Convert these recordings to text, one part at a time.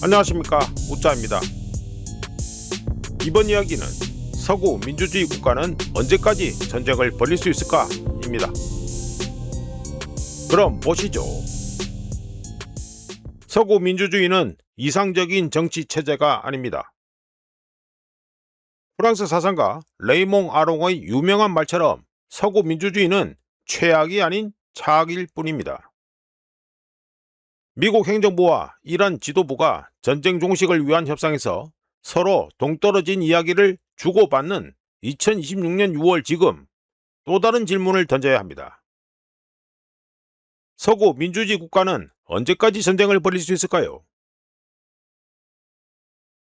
안녕하십니까, 우짜입니다. 이번 이야기는 서구 민주주의 국가는 언제까지 전쟁을 벌일 수 있을까? 입니다. 그럼 보시죠. 서구 민주주의는 이상적인 정치 체제가 아닙니다. 프랑스 사상가 레이몽 아롱의 유명한 말처럼 서구 민주주의는 최악이 아닌 차악일 뿐입니다. 미국 행정부와 이란 지도부가 전쟁 종식을 위한 협상에서 서로 동떨어진 이야기를 주고받는 2026년 6월 지금 또 다른 질문을 던져야 합니다. 서구 민주주의 국가는 언제까지 전쟁을 벌일 수 있을까요?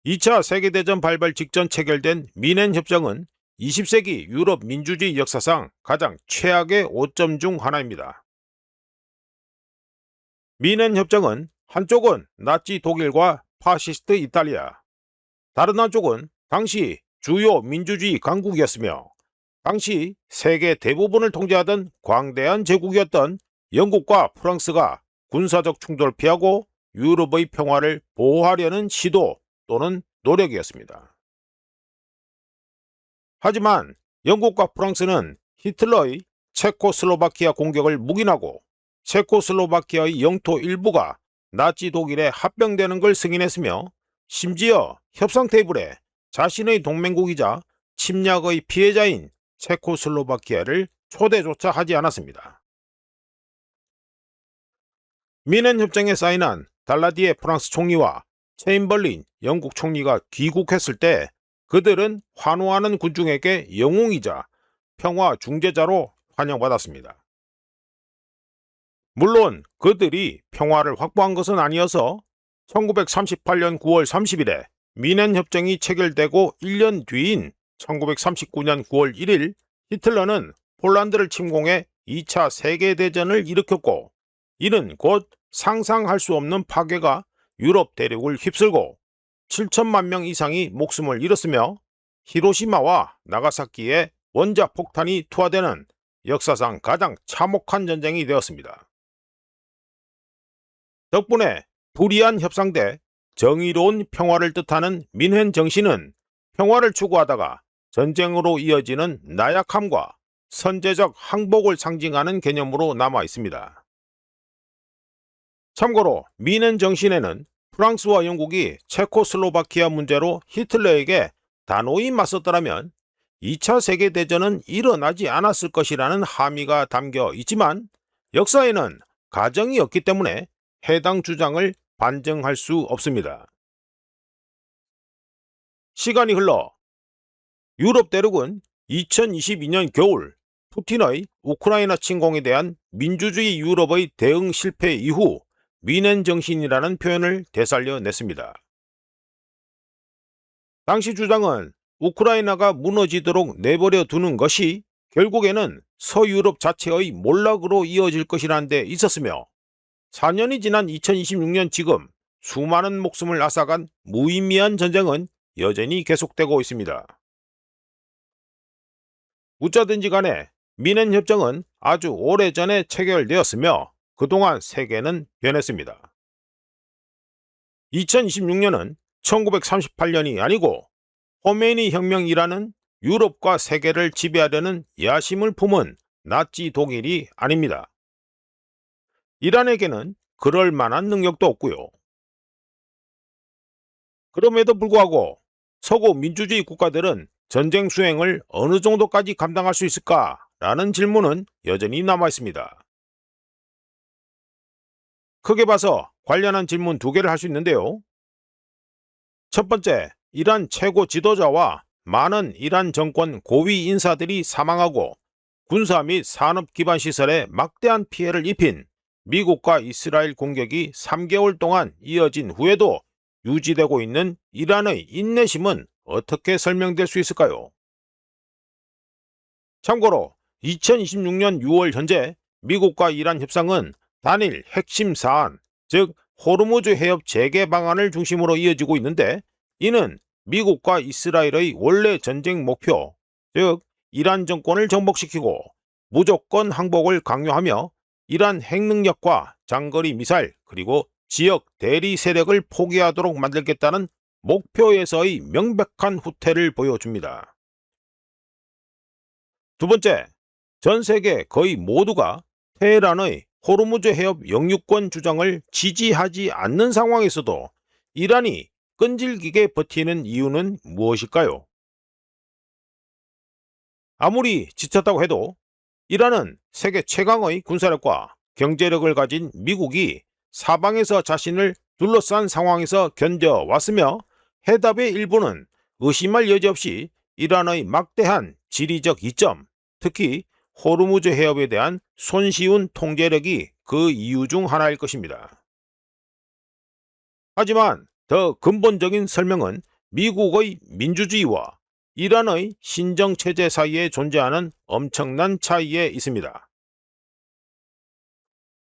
2차 세계대전 발발 직전 체결된 미넨 협정은 20세기 유럽 민주주의 역사상 가장 최악의 오점 중 하나입니다. 미넨 협정은 한쪽은 나치 독일과 파시스트 이탈리아, 다른 한쪽은 당시 주요 민주주의 강국이었으며 당시 세계 대부분을 통제하던 광대한 제국이었던 영국과 프랑스가 군사적 충돌을 피하고 유럽의 평화를 보호하려는 시도 또는 노력이었습니다. 하지만 영국과 프랑스는 히틀러의 체코슬로바키아 공격을 묵인하고 체코슬로바키아의 영토 일부가 나치 독일에 합병되는 걸 승인했으며 심지어 협상 테이블에 자신의 동맹국이자 침략의 피해자인 체코슬로바키아를 초대조차 하지 않았습니다. 미넨 협정에 사인한 달라디에 프랑스 총리와 체인벌린 영국 총리가 귀국했을 때 그들은 환호하는 군중에게 영웅이자 평화 중재자로 환영받았습니다. 물론 그들이 평화를 확보한 것은 아니어서 1938년 9월 30일에 미넨 협정이 체결되고 1년 뒤인 1939년 9월 1일 히틀러는 폴란드를 침공해 2차 세계대전을 일으켰고 이는 곧 상상할 수 없는 파괴가 유럽 대륙을 휩쓸고 7천만 명 이상이 목숨을 잃었으며 히로시마와 나가사키에 원자 폭탄이 투하되는 역사상 가장 참혹한 전쟁이 되었습니다. 덕분에 불의한 협상 대 정의로운 평화를 뜻하는 민헨 정신은 평화를 추구하다가 전쟁으로 이어지는 나약함과 선제적 항복을 상징하는 개념으로 남아 있습니다. 참고로 미넨 정신에는 프랑스와 영국이 체코슬로바키아 문제로 히틀러에게 단호히 맞섰더라면 2차 세계대전은 일어나지 않았을 것이라는 함의가 담겨 있지만 역사에는 가정이 없기 때문에 해당 주장을 반증할 수 없습니다. 시간이 흘러 유럽 대륙은 2022년 겨울 푸틴의 우크라이나 침공에 대한 민주주의 유럽의 대응 실패 이후 미넨 정신이라는 표현을 되살려냈습니다. 당시 주장은 우크라이나가 무너지도록 내버려 두는 것이 결국에는 서유럽 자체의 몰락으로 이어질 것이라는 데 있었으며 4년이 지난 2026년 지금 수많은 목숨을 앗아간 무의미한 전쟁은 여전히 계속되고 있습니다. 어쩌든지 간에 미넨 협정은 아주 오래전에 체결되었으며 그동안 세계는 변했습니다. 2026년은 1938년이 아니고 호메니 혁명이라는 유럽과 세계를 지배하려는 야심을 품은 나치 독일이 아닙니다. 이란에게는 그럴 만한 능력도 없고요. 그럼에도 불구하고 서구 민주주의 국가들은 전쟁 수행을 어느 정도까지 감당할 수 있을까라는 질문은 여전히 남아 있습니다. 크게 봐서 관련한 질문 두 개를 할 수 있는데요. 첫 번째, 이란 최고 지도자와 많은 이란 정권 고위 인사들이 사망하고 군사 및 산업 기반 시설에 막대한 피해를 입힌 미국과 이스라엘 공격이 3개월 동안 이어진 후에도 유지되고 있는 이란의 인내심은 어떻게 설명될 수 있을까요? 참고로 2026년 6월 현재 미국과 이란 협상은 단일 핵심 사안, 즉 호르무즈 해협 재개 방안을 중심으로 이어지고 있는데 이는 미국과 이스라엘의 원래 전쟁 목표, 즉 이란 정권을 정복시키고 무조건 항복을 강요하며 이란 핵능력과 장거리 미사일 그리고 지역 대리 세력을 포기하도록 만들겠다는 목표에서의 명백한 후퇴를 보여줍니다. 두 번째, 전 세계 거의 모두가 테헤란의 호르무즈 해협 영유권 주장을 지지하지 않는 상황에서도 이란이 끈질기게 버티는 이유는 무엇일까요? 아무리 지쳤다고 해도 이란은 세계 최강의 군사력과 경제력을 가진 미국이 사방에서 자신을 둘러싼 상황에서 견뎌왔으며 해답의 일부는 의심할 여지 없이 이란의 막대한 지리적 이점, 특히 호르무즈 해협에 대한 손쉬운 통제력이 그 이유 중 하나일 것입니다. 하지만 더 근본적인 설명은 미국의 민주주의와 이란의 신정체제 사이에 존재하는 엄청난 차이에 있습니다.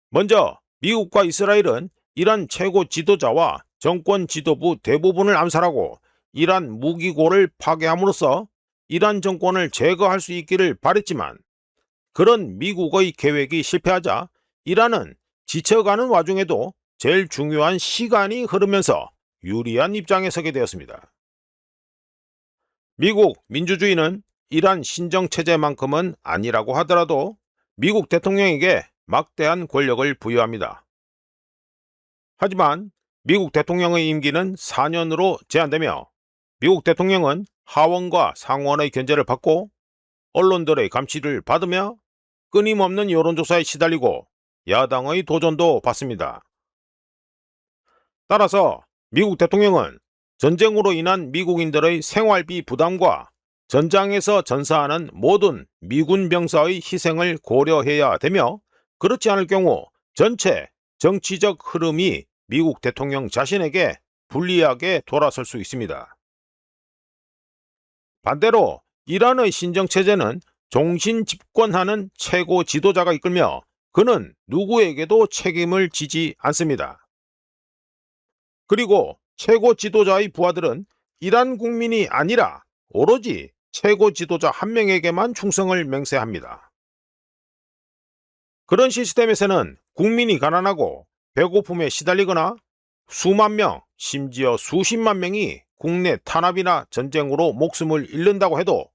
먼저 미국과 이스라엘은 이란 최고 지도자와 정권 지도부 대부분을 암살하고 이란 무기고를 파괴함으로써 이란 정권을 제거할 수 있기를 바랬지만 그런 미국의 계획이 실패하자 이란은 지쳐가는 와중에도 제일 중요한 시간이 흐르면서 유리한 입장에 서게 되었습니다. 미국 민주주의는 이란 신정체제만큼은 아니라고 하더라도 미국 대통령에게 막대한 권력을 부여합니다. 하지만 미국 대통령의 임기는 4년으로 제한되며 미국 대통령은 하원과 상원의 견제를 받고 언론들의 감시를 받으며 끊임없는 여론조사에 시달리고 야당의 도전도 받습니다. 따라서 미국 대통령은 전쟁으로 인한 미국인들의 생활비 부담과 전장에서 전사하는 모든 미군 병사의 희생을 고려해야 되며 그렇지 않을 경우 전체 정치적 흐름이 미국 대통령 자신에게 불리하게 돌아설 수 있습니다. 반대로 이란의 신정체제는 종신 집권하는 최고 지도자가 이끌며 그는 누구에게도 책임을 지지 않습니다. 그리고 최고 지도자의 부하들은 이란 국민이 아니라 오로지 최고 지도자 한 명에게만 충성을 맹세합니다. 그런 시스템에서는 국민이 가난하고 배고픔에 시달리거나 수만 명, 심지어 수십만 명이 국내 탄압이나 전쟁으로 목숨을 잃는다고 해도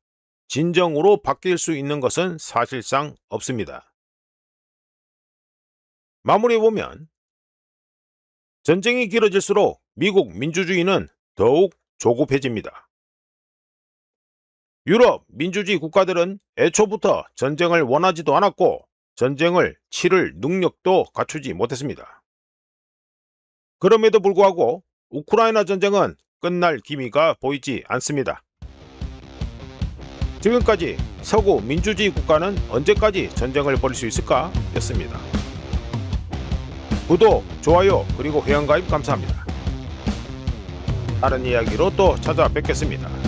진정으로 바뀔 수 있는 것은 사실상 없습니다. 마무리해보면 전쟁이 길어질수록 미국 민주주의는 더욱 조급해집니다. 유럽 민주주의 국가들은 애초부터 전쟁을 원하지도 않았고 전쟁을 치를 능력도 갖추지 못했습니다. 그럼에도 불구하고 우크라이나 전쟁은 끝날 기미가 보이지 않습니다. 지금까지 서구 민주주의 국가는 언제까지 전쟁을 벌일 수 있을까? 였습니다. 구독, 좋아요, 그리고 회원가입 감사합니다. 다른 이야기로 또 찾아뵙겠습니다.